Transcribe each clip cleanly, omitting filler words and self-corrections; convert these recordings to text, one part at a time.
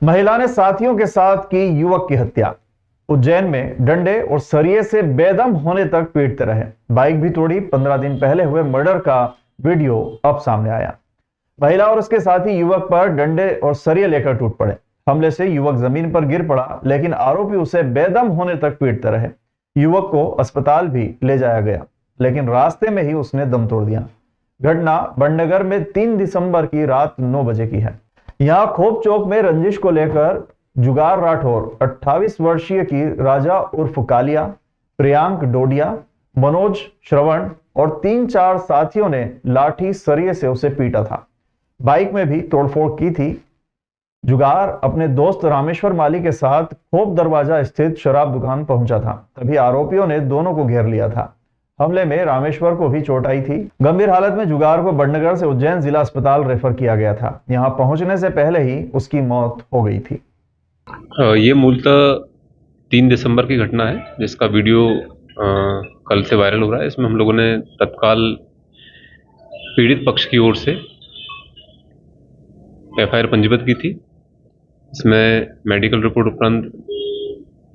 महिला ने साथियों के साथ की युवक की हत्या। उज्जैन में डंडे और सरिये से बेदम होने तक पीटते रहे, बाइक भी तोड़ी। 15 दिन पहले हुए मर्डर का वीडियो अब सामने आया। महिला और उसके साथी युवक पर डंडे और सरिये लेकर टूट पड़े। हमले से युवक जमीन पर गिर पड़ा, लेकिन आरोपी उसे बेदम होने तक पीटते रहे। युवक को अस्पताल भी ले जाया गया, लेकिन रास्ते में ही उसने दम तोड़ दिया। घटना बड़नगर में 3 दिसंबर की रात 9 बजे की है। यहां खोप चौक में रंजिश को लेकर जुगार राठौर 28 वर्षीय की राजा उर्फ कालिया, प्रियांक डोडिया, मनोज श्रवण और 3-4 साथियों ने लाठी सरिये से उसे पीटा था। बाइक में भी तोड़फोड़ की थी। जुगार अपने दोस्त रामेश्वर माली के साथ खोप दरवाजा स्थित शराब दुकान पहुंचा था, तभी आरोपियों ने दोनों को घेर लिया था। हमले में रामेश्वर को भी चोट आई थी। गंभीर हालत में जुगार को बड़नगर से उज्जैन जिला अस्पताल रेफर किया गया था। यहां पहुंचने से पहले ही उसकी मौत हो गई थी। ये मूलतः 3 दिसंबर की घटना है, जिसका वीडियो कल से वायरल हो रहा है। इसमें हम लोगों ने तत्काल पीड़ित पक्ष की ओर से एफआईआर पंजीबद्ध की थी। इसमें मेडिकल रिपोर्ट उपरांत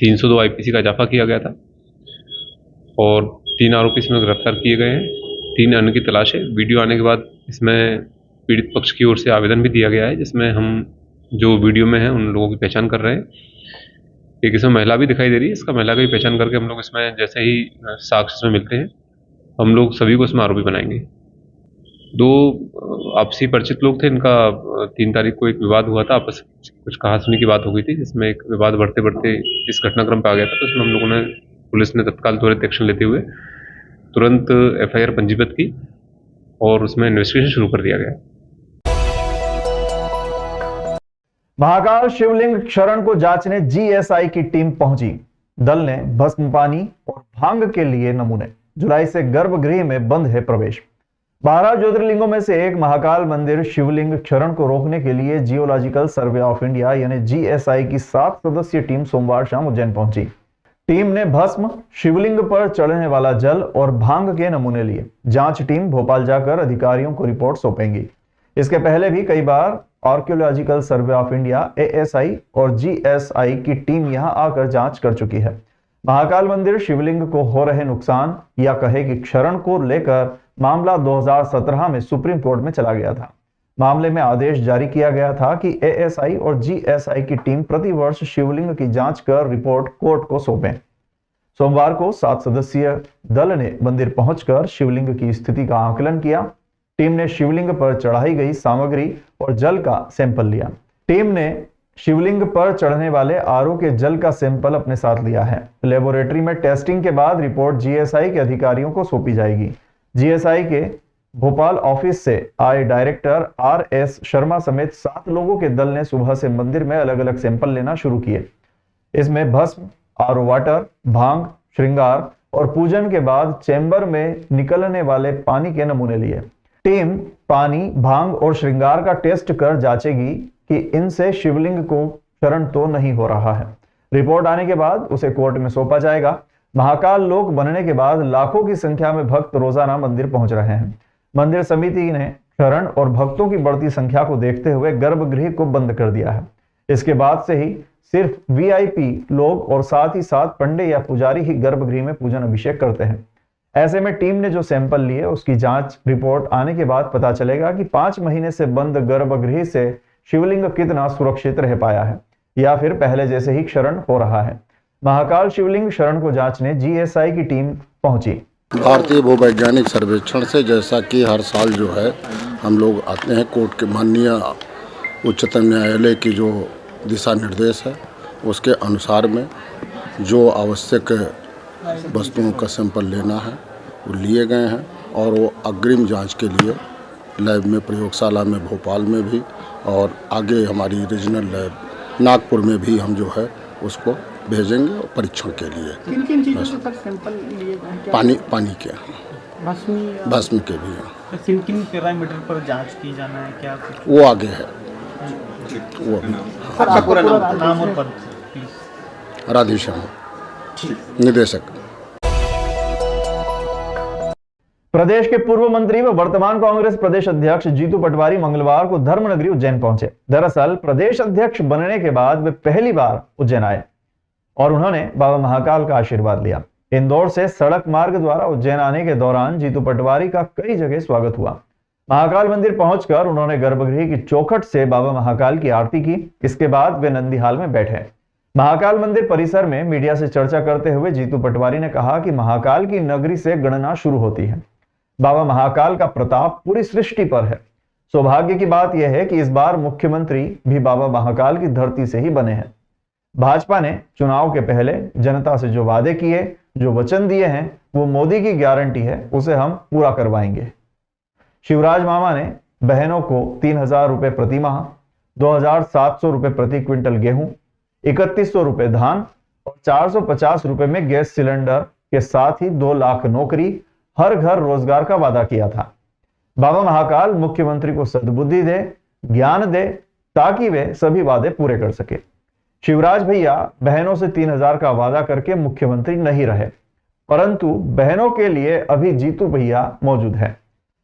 302 आईपीसी का इजाफा किया गया था और 3 आरोपी इसमें गिरफ्तार किए गए हैं। 3 अन्य की तलाश है। वीडियो आने के बाद इसमें पीड़ित पक्ष की ओर से आवेदन भी दिया गया है, जिसमें हम जो वीडियो में है उन लोगों की पहचान कर रहे हैं। एक इसमें महिला भी दिखाई दे रही है। इसका महिला की पहचान करके हम लोग इसमें जैसे ही साक्ष्य इसमें मिलते हैं, हम लोग सभी को इसमें आरोपी बनाएंगे। 2 आपसी परिचित लोग थे। इनका 3 तारीख को एक विवाद हुआ था, आपस कुछ कहासुनी की बात हो गई थी, जिसमें एक विवाद बढ़ते बढ़ते इस घटनाक्रम पर आ गया था। तो इसमें हम लोगों ने, पुलिस ने तत्काल त्वरित एक्शन लेते हुए तुरंत एफआईआर पंजीबद्ध की और उसमें इन्वेस्टिगेशन शुरू कर दिया गया। महाकाल शिवलिंग क्षरण को जांचने जीएसआई की टीम पहुंची। दल ने भस्म पानी और भांग के लिए नमूने। जुलाई से गर्भगृह में बंद है प्रवेश। 12 ज्योतिर्लिंगों में से एक महाकाल मंदिर शिवलिंग क्षरण को रोकने के लिए जियोलॉजिकल सर्वे ऑफ इंडिया यानी जीएसआई की 7 सदस्यीय टीम सोमवार शाम उज्जैन पहुंची। टीम ने भस्म, शिवलिंग पर चढ़ने वाला जल और भांग के नमूने लिए। जांच टीम भोपाल जाकर अधिकारियों को रिपोर्ट सौंपेंगी। इसके पहले भी कई बार archaeological survey of India, ASI और जीएसआई की टीम यहां आकर जांच कर चुकी है। महाकाल मंदिर शिवलिंग को हो रहे नुकसान या कहे कि क्षरण को लेकर मामला 2017 में सुप्रीम कोर्ट में चला गया था। मामले में आदेश जारी किया गया था कि एएसआई और जीएसआई की टीम प्रतिवर्ष शिवलिंग की जांच कर रिपोर्ट कोर्ट को सौंपें। सोमवार को 7 सदस्यीय दल ने मंदिर पहुंचकर शिवलिंग की स्थिति का आकलन किया। टीम ने शिवलिंग पर चढ़ाई गई सामग्री और जल का सैंपल लिया। टीम ने शिवलिंग पर चढ़ने वाले आरओ के जल का सैंपल अपने साथ लिया है। लेबोरेटरी में टेस्टिंग के बाद रिपोर्ट जीएसआई के अधिकारियों को सौंपी जाएगी। जीएसआई के भोपाल ऑफिस से आए डायरेक्टर आरएस शर्मा समेत 7 लोगों के दल ने सुबह से मंदिर में अलग अलग सैंपल लेना शुरू किए। इसमें भस्म, आरओ वाटर, भांग, श्रृंगार और पूजन के बाद चैम्बर में निकलने वाले पानी के नमूने लिए। टीम पानी, भांग और श्रृंगार का टेस्ट कर जांचेगी कि इनसे शिवलिंग को क्षरण तो नहीं हो रहा है। रिपोर्ट आने के बाद उसे कोर्ट में सौंपा जाएगा। महाकाल लोक बनने के बाद लाखों की संख्या में भक्त रोजाना मंदिर पहुंच रहे हैं। मंदिर समिति ने क्षरण और भक्तों की बढ़ती संख्या को देखते हुए गर्भगृह को बंद कर दिया है। इसके बाद से ही सिर्फ वीआईपी लोग और साथ ही साथ पंडे या पुजारी ही गर्भगृह में पूजन अभिषेक करते हैं। ऐसे में टीम ने जो सैंपल लिए उसकी जांच रिपोर्ट आने के बाद पता चलेगा कि 5 महीने से बंद गर्भगृह से शिवलिंग कितना सुरक्षित रह पाया है या फिर पहले जैसे ही क्षरण हो रहा है। महाकाल शिवलिंग क्षरण को जांचने जीएसआई की टीम पहुंची। भारतीय भूवैज्ञानिक सर्वेक्षण से, जैसा कि हर साल जो है हम लोग आते हैं, कोर्ट के माननीय उच्चतम न्यायालय की जो दिशा निर्देश है उसके अनुसार में जो आवश्यक वस्तुओं का सैंपल लेना है वो लिए गए हैं और वो अग्रिम जांच के लिए लैब में, प्रयोगशाला में भोपाल में भी और आगे हमारी रीजनल लैब नागपुर में भी हम जो है उसको भेजेंगे और परीक्षण के लिए। किन चीज़ों से तक सैंपल लिए गए? पानी के, भस्म के भी हैं। किन पैरामीटर पर जांच की जाना है, क्या कुछ वो आगे है, वो अभी। आपका पूरा नाम और पद प्लीज। राधेश्याम, निदेशक। प्रदेश के पूर्व मंत्री व वर्तमान कांग्रेस प्रदेश अध्यक्ष जीतू पटवारी मंगलवार को धर्मनगरी उज्जैन पहुंचे। दरअसल प्रदेश अध्यक्ष बनने के बाद वे पहली बार उज्जैन आए और उन्होंने बाबा महाकाल का आशीर्वाद लिया। इंदौर से सड़क मार्ग द्वारा उज्जैन आने के दौरान जीतू पटवारी का कई जगह स्वागत हुआ। महाकाल मंदिर पहुंचकर उन्होंने गर्भगृह की चौखट से बाबा महाकाल की आरती की। इसके बाद वे नंदीहाल में बैठे। महाकाल मंदिर परिसर में मीडिया से चर्चा करते हुए जीतू पटवारी ने कहा कि महाकाल की नगरी से गणना शुरू होती है। बाबा महाकाल का प्रताप पूरी सृष्टि पर है। सौभाग्य की बात यह है कि इस बार मुख्यमंत्री भी बाबा महाकाल की धरती से ही बने हैं। भाजपा ने चुनाव के पहले जनता से जो वादे किए, जो वचन दिए हैं, वो मोदी की गारंटी है, उसे हम पूरा करवाएंगे। शिवराज मामा ने बहनों को 3,000 रुपए प्रति माह, 2,700 रुपए प्रति क्विंटल गेहूं, 3,100 रुपए धान और 450 रुपए में गैस सिलेंडर के साथ ही 2 लाख नौकरी, हर घर रोजगार का वादा किया था। बाबा महाकाल मुख्यमंत्री को सद्बुद्धि दे, ज्ञान दे, ताकि वे सभी वादे पूरे कर सके। शिवराज भैया बहनों से 3,000 का वादा करके मुख्यमंत्री नहीं रहे, परंतु बहनों के लिए अभी जीतू भैया मौजूद है।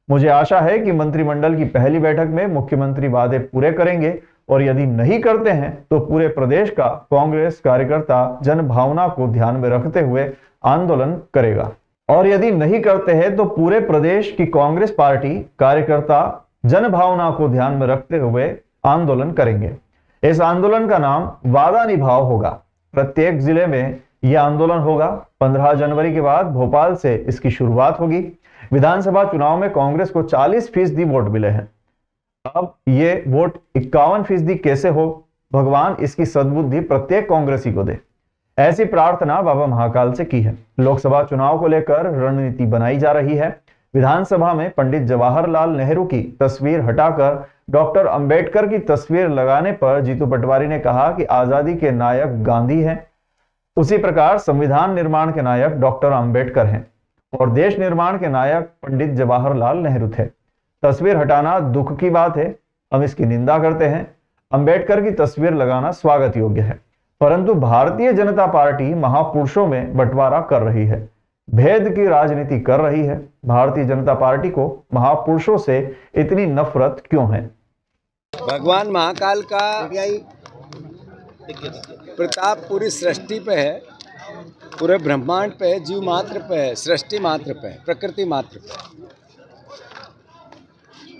मुझे आशा है कि मंत्रिमंडल की पहली बैठक में मुख्यमंत्री वादे पूरे करेंगे और यदि नहीं करते हैं तो पूरे प्रदेश का कांग्रेस कार्यकर्ता जन भावना को ध्यान में रखते हुए आंदोलन करेगा। और यदि नहीं करते हैं तो पूरे प्रदेश की कांग्रेस पार्टी कार्यकर्ता जन भावना को ध्यान में रखते हुए आंदोलन करेंगे। इस आंदोलन का नाम वादा निभाओ होगा। प्रत्येक जिले में यह आंदोलन होगा। 15 जनवरी के बाद भोपाल से इसकी शुरुआत होगी। विधानसभा चुनाव में कांग्रेस को 40% वोट मिले हैं। अब ये वोट 51% कैसे हो, भगवान इसकी सद्बुद्धि प्रत्येक कांग्रेसी को दे, ऐसी प्रार्थना बाबा महाकाल से की है। लोकसभा चुनाव को लेकर रणनीति बनाई जा रही है। विधानसभा में पंडित जवाहरलाल नेहरू की तस्वीर हटाकर डॉक्टर अंबेडकर की तस्वीर लगाने पर जीतू पटवारी ने कहा कि आजादी के नायक गांधी हैं, उसी प्रकार संविधान निर्माण के नायक डॉक्टर अंबेडकर हैं और देश निर्माण के नायक पंडित जवाहरलाल नेहरू थे। तस्वीर हटाना दुख की बात है, हम इसकी निंदा करते हैं। अंबेडकर की तस्वीर लगाना स्वागत योग्य है, परंतु भारतीय जनता पार्टी महापुरुषों में बंटवारा कर रही है, भेद की राजनीति कर रही है। भारतीय जनता पार्टी को महापुरुषों से इतनी नफरत क्यों है? भगवान महाकाल का प्रताप पूरी सृष्टि पे है, पूरे ब्रह्मांड पे है, जीव मात्र पे है, सृष्टि मात्र पे है, प्रकृति मात्र पे है।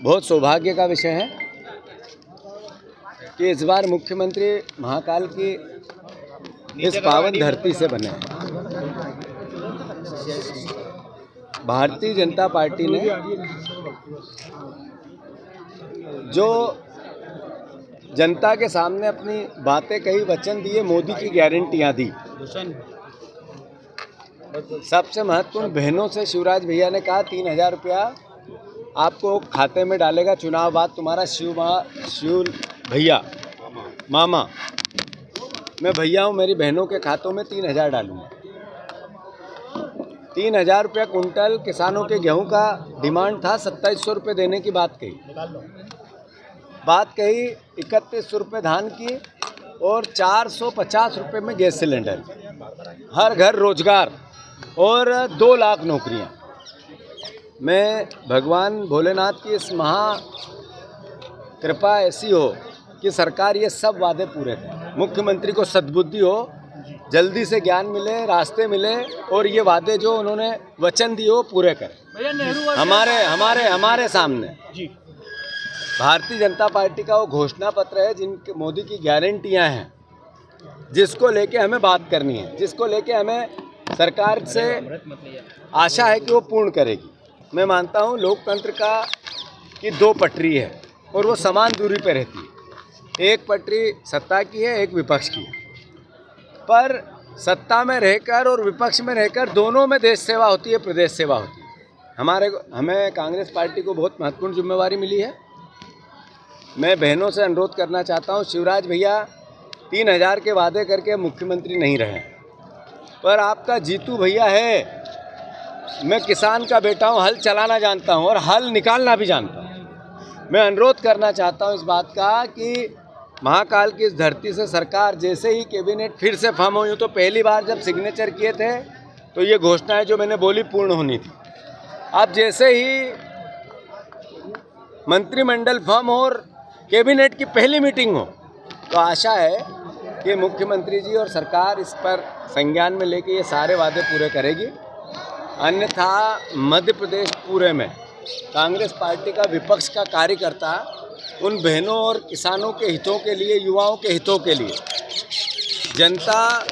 बहुत सौभाग्य का विषय है कि इस बार मुख्यमंत्री महाकाल की इस पावन धरती से बने हैं। भारतीय जनता पार्टी ने जो जनता के सामने अपनी बातें कही, वचन दिए, मोदी की गारंटियां दी। सबसे महत्वपूर्ण, बहनों से शिवराज भैया ने कहा 3,000 रुपया आपको खाते में डालेगा चुनाव बाद तुम्हारा शिव भैया मामा। मैं भैया हूँ, मेरी बहनों के खातों में 3,000 डालूंगा। 3,000 रुपया कुंटल किसानों के गेहूं का डिमांड था, 2,700 रुपये देने की बात कही। 3,100 रुपये धान की और 450 रुपये में गैस सिलेंडर, हर घर रोजगार और 2 लाख नौकरियां। मैं भगवान भोलेनाथ की इस महा कृपा ऐसी हो कि सरकार ये सब वादे पूरे करे, मुख्यमंत्री को सद्बुद्धि हो, जल्दी से ज्ञान मिले, रास्ते मिले और ये वादे जो उन्होंने वचन दिए हो पूरे करें। हमारे सामने भारतीय जनता पार्टी का वो घोषणा पत्र है जिनके मोदी की गारंटियां हैं, जिसको लेके हमें बात करनी है, जिसको लेके हमें सरकार से आशा है कि वो पूर्ण करेगी। मैं मानता हूँ लोकतंत्र की 2 पटरी है और वो समान दूरी पर रहती है। एक पटरी सत्ता की है, एक विपक्ष की है, पर सत्ता में रहकर और विपक्ष में रहकर दोनों में देश सेवा होती है, प्रदेश सेवा होती है। हमें कांग्रेस पार्टी को बहुत महत्वपूर्ण जिम्मेवारी मिली है। मैं बहनों से अनुरोध करना चाहता हूँ, शिवराज भैया 3,000 के वादे करके मुख्यमंत्री नहीं रहे, पर आपका जीतू भैया है। मैं किसान का बेटा हूँ, हल चलाना जानता हूँ और हल निकालना भी जानता हूँ। मैं अनुरोध करना चाहता हूँ इस बात का कि महाकाल की इस धरती से सरकार जैसे ही कैबिनेट फिर से फॉर्म हुई, तो पहली बार जब सिग्नेचर किए थे तो ये घोषणाएं जो मैंने बोली पूर्ण होनी थी। अब जैसे ही मंत्रिमंडल फॉर्म और कैबिनेट की पहली मीटिंग हो तो आशा है कि मुख्यमंत्री जी और सरकार इस पर संज्ञान में लेके ये सारे वादे पूरे करेगी। अन्यथा मध्य प्रदेश पूरे में कांग्रेस पार्टी का विपक्ष का कार्यकर्ता उन बहनों और किसानों के हितों के लिए, युवाओं के हितों के लिए, जनता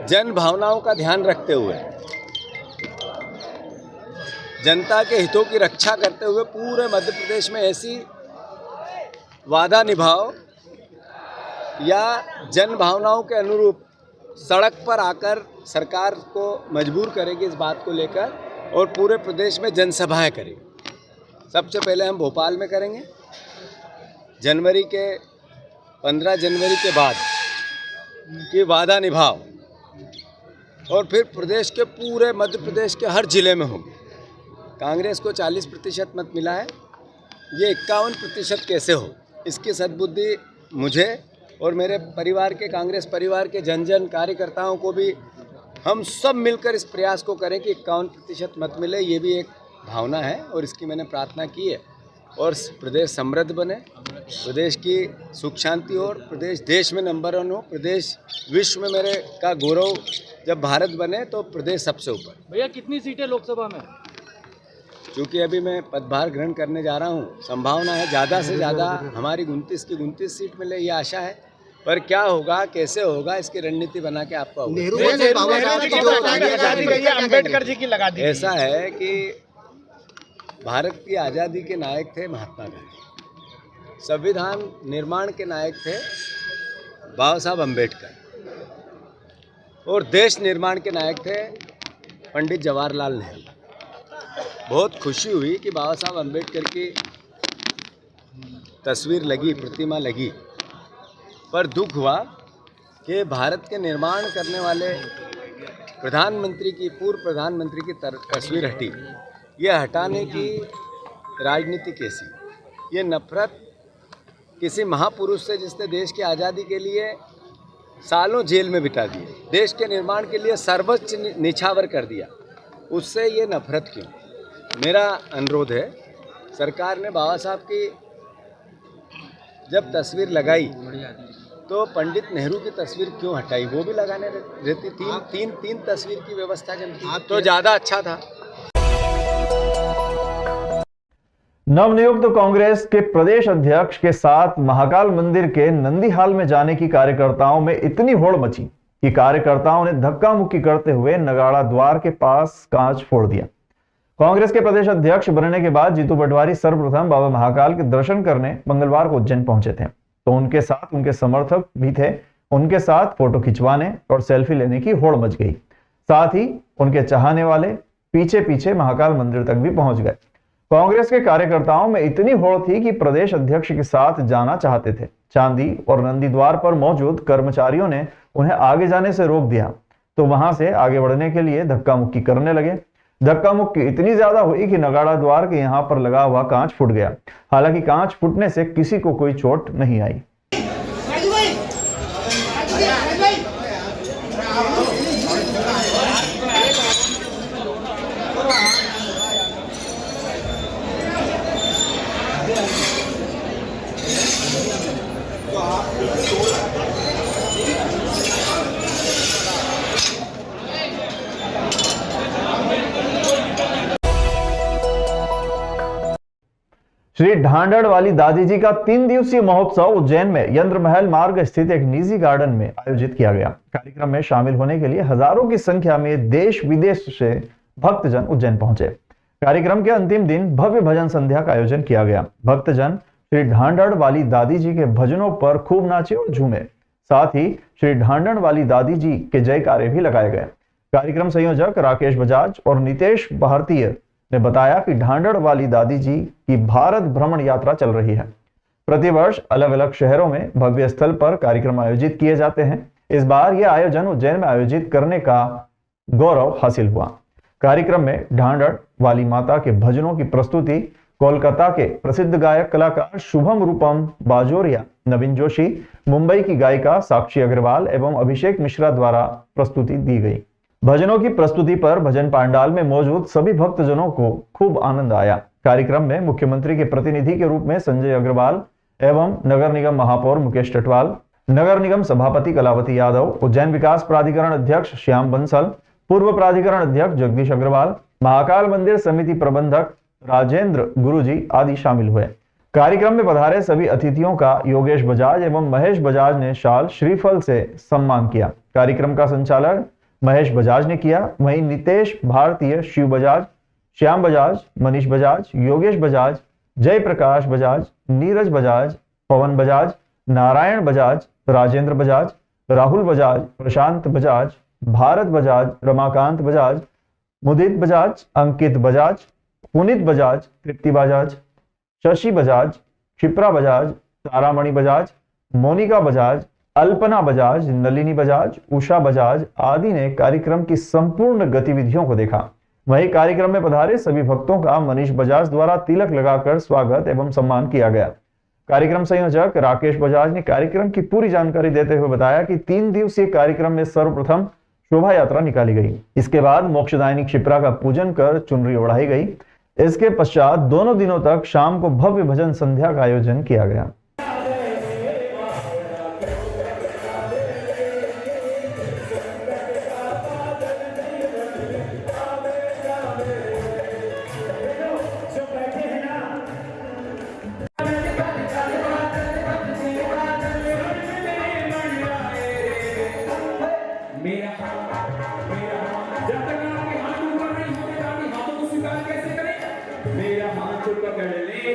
जन भावनाओं का ध्यान रखते हुए, जनता के हितों की रक्षा करते हुए पूरे मध्य प्रदेश में ऐसी वादा निभाओ या जन भावनाओं के अनुरूप सड़क पर आकर सरकार को मजबूर करेगी इस बात को लेकर, और पूरे प्रदेश में जनसभाएं करेगी। सबसे पहले हम भोपाल में करेंगे, 15 जनवरी के बाद ये वादा निभाओ, और फिर प्रदेश के पूरे मध्य प्रदेश के हर जिले में होंगे। कांग्रेस को 40% मत मिला है, ये 51% कैसे हो, इसकी सद्बुद्धि मुझे और मेरे परिवार के, कांग्रेस परिवार के जन जन कार्यकर्ताओं को भी, हम सब मिलकर इस प्रयास को करें कि 51% मत मिले। ये भी एक भावना है और इसकी मैंने प्रार्थना की है, और प्रदेश समृद्ध बने, प्रदेश की सुख शांति हो, प्रदेश देश में नंबर 1 हो, प्रदेश विश्व में मेरे का गौरव, जब भारत बने तो प्रदेश सबसे ऊपर। भैया कितनी सीटें लोकसभा में? क्योंकि अभी मैं पदभार ग्रहण करने जा रहा हूँ, संभावना है ज़्यादा से ज़्यादा हमारी 29 की 29 सीट मिले, ये आशा है। पर क्या होगा, कैसे होगा, इसकी रणनीति बना के आपको अम्बेडकर जी की लगा दी। ऐसा है कि भारत की आज़ादी के नायक थे महात्मा गांधी, संविधान निर्माण के नायक थे बाबा साहब अम्बेडकर, और देश निर्माण के नायक थे पंडित जवाहरलाल नेहरू। बहुत खुशी हुई कि बाबा साहब अम्बेडकर की तस्वीर लगी, प्रतिमा लगी, पर दुख हुआ कि भारत के निर्माण करने वाले प्रधानमंत्री की, पूर्व प्रधानमंत्री की तस्वीर हटी। ये हटाने की राजनीति कैसी, ये नफरत किसी महापुरुष से जिसने देश की आज़ादी के लिए सालों जेल में बिता दिए, देश के निर्माण के लिए सर्वोच्च निछावर कर दिया, उससे ये नफरत क्यों? मेरा अनुरोध है, सरकार ने बाबा साहब की जब तस्वीर लगाई तो पंडित नेहरू की तस्वीर क्यों हटाई? वो भी लगाने रहती, तीन तस्वीर की व्यवस्था जब तो ज़्यादा अच्छा था। नवनियुक्त कांग्रेस के प्रदेश अध्यक्ष के साथ महाकाल मंदिर के नंदीहाल में जाने की कार्यकर्ताओं में इतनी होड़ मची कि कार्यकर्ताओं ने धक्का मुक्की करते हुए नगाड़ा द्वार के पास कांच फोड़ दिया। कांग्रेस के प्रदेश अध्यक्ष बनने के बाद जीतू पटवारी सर्वप्रथम बाबा महाकाल के दर्शन करने मंगलवार को उज्जैन पहुंचे थे, तो उनके साथ उनके समर्थक भी थे। उनके साथ फोटो खिंचवाने और सेल्फी लेने की होड़ मच गई। साथ ही उनके चाहने वाले पीछे पीछे महाकाल मंदिर तक भी पहुंच गए। कांग्रेस के कार्यकर्ताओं में इतनी होड़ थी कि प्रदेश अध्यक्ष के साथ जाना चाहते थे। चांदी और नंदी द्वार पर मौजूद कर्मचारियों ने उन्हें आगे जाने से रोक दिया, तो वहां से आगे बढ़ने के लिए धक्का मुक्की करने लगे। धक्का मुक्की इतनी ज्यादा हुई कि नगाड़ा द्वार के यहां पर लगा हुआ कांच फूट गया। हालांकि कांच फूटने से किसी को कोई चोट नहीं आई। श्री ढांडड़ वाली दादी जी का 3 दिवसीय महोत्सव उज्जैन में यंत्र महल मार्ग स्थित एक निजी गार्डन में आयोजित किया गया। कार्यक्रम में शामिल होने के लिए हजारों की संख्या में देश विदेश से भक्तजन उज्जैन पहुंचे। कार्यक्रम के अंतिम दिन भव्य भजन संध्या का आयोजन किया गया। भक्तजन श्री ढांडड़ वाली दादी जी के भजनों पर खूब नाचे और झूमे। साथ ही श्री ढांडड़ वाली दादी जी के जयकारे भी लगाए गए। कार्यक्रम संयोजक राकेश बजाज और नितेश भारतीय ने बताया कि ढांडड़ वाली दादी जी की भारत भ्रमण यात्रा चल रही है। प्रतिवर्ष अलग अलग शहरों में भव्य स्थल पर कार्यक्रम आयोजित किए जाते हैं। इस बार यह आयोजन उज्जैन में आयोजित करने का गौरव हासिल हुआ। कार्यक्रम में ढांडड़ वाली माता के भजनों की प्रस्तुति कोलकाता के प्रसिद्ध गायक कलाकार शुभम रूपम बाजोरिया, नवीन जोशी, मुंबई की गायिका साक्षी अग्रवाल एवं अभिषेक मिश्रा द्वारा प्रस्तुति दी गई। भजनों की प्रस्तुति पर भजन पांडाल में मौजूद सभी भक्तजनों को खूब आनंद आया। कार्यक्रम में मुख्यमंत्री के प्रतिनिधि के रूप में संजय अग्रवाल एवं नगर निगम महापौर मुकेश टटवाल, नगर निगम सभापति कलावती यादव, उज्जैन विकास प्राधिकरण अध्यक्ष श्याम बंसल, पूर्व प्राधिकरण अध्यक्ष जगदीश अग्रवाल, महाकाल मंदिर समिति प्रबंधक राजेंद्र गुरुजी आदि शामिल हुए। कार्यक्रम में पधारे सभी अतिथियों का योगेश बजाज एवं महेश बजाज ने शाल श्रीफल से सम्मान किया। कार्यक्रम का संचालन महेश बजाज ने किया। वहीं नितेश भारतीय, शिव बजाज, श्याम बजाज, मनीष बजाज, योगेश बजाज, जयप्रकाश बजाज, नीरज बजाज, पवन बजाज, नारायण बजाज, राजेंद्र बजाज, राहुल बजाज, प्रशांत बजाज, भारत बजाज, रमाकांत बजाज, मुदित बजाज, अंकित बजाज, पुनीत बजाज, तृप्ति बजाज, शशि बजाज, क्षिप्रा बजाज, तारामणि बजाज, मोनिका बजाज, अल्पना बजाज, नलिनी बजाज, उषा बजाज आदि ने कार्यक्रम की संपूर्ण गतिविधियों को देखा। वहीं कार्यक्रम में पधारे सभी भक्तों का मनीष बजाज द्वारा तिलक लगाकर स्वागत एवं सम्मान किया गया। कार्यक्रम संयोजक राकेश बजाज ने कार्यक्रम की पूरी जानकारी देते हुए बताया कि 3 दिवसीय कार्यक्रम में सर्वप्रथम शोभा यात्रा निकाली गई। इसके बाद मोक्षदायिनी क्षिप्रा का पूजन कर चुनरी ओढ़ाई गई। इसके पश्चात दोनों दिनों तक शाम को भव्य भजन संध्या का आयोजन किया गया। मेरा हाथ पकड़ ले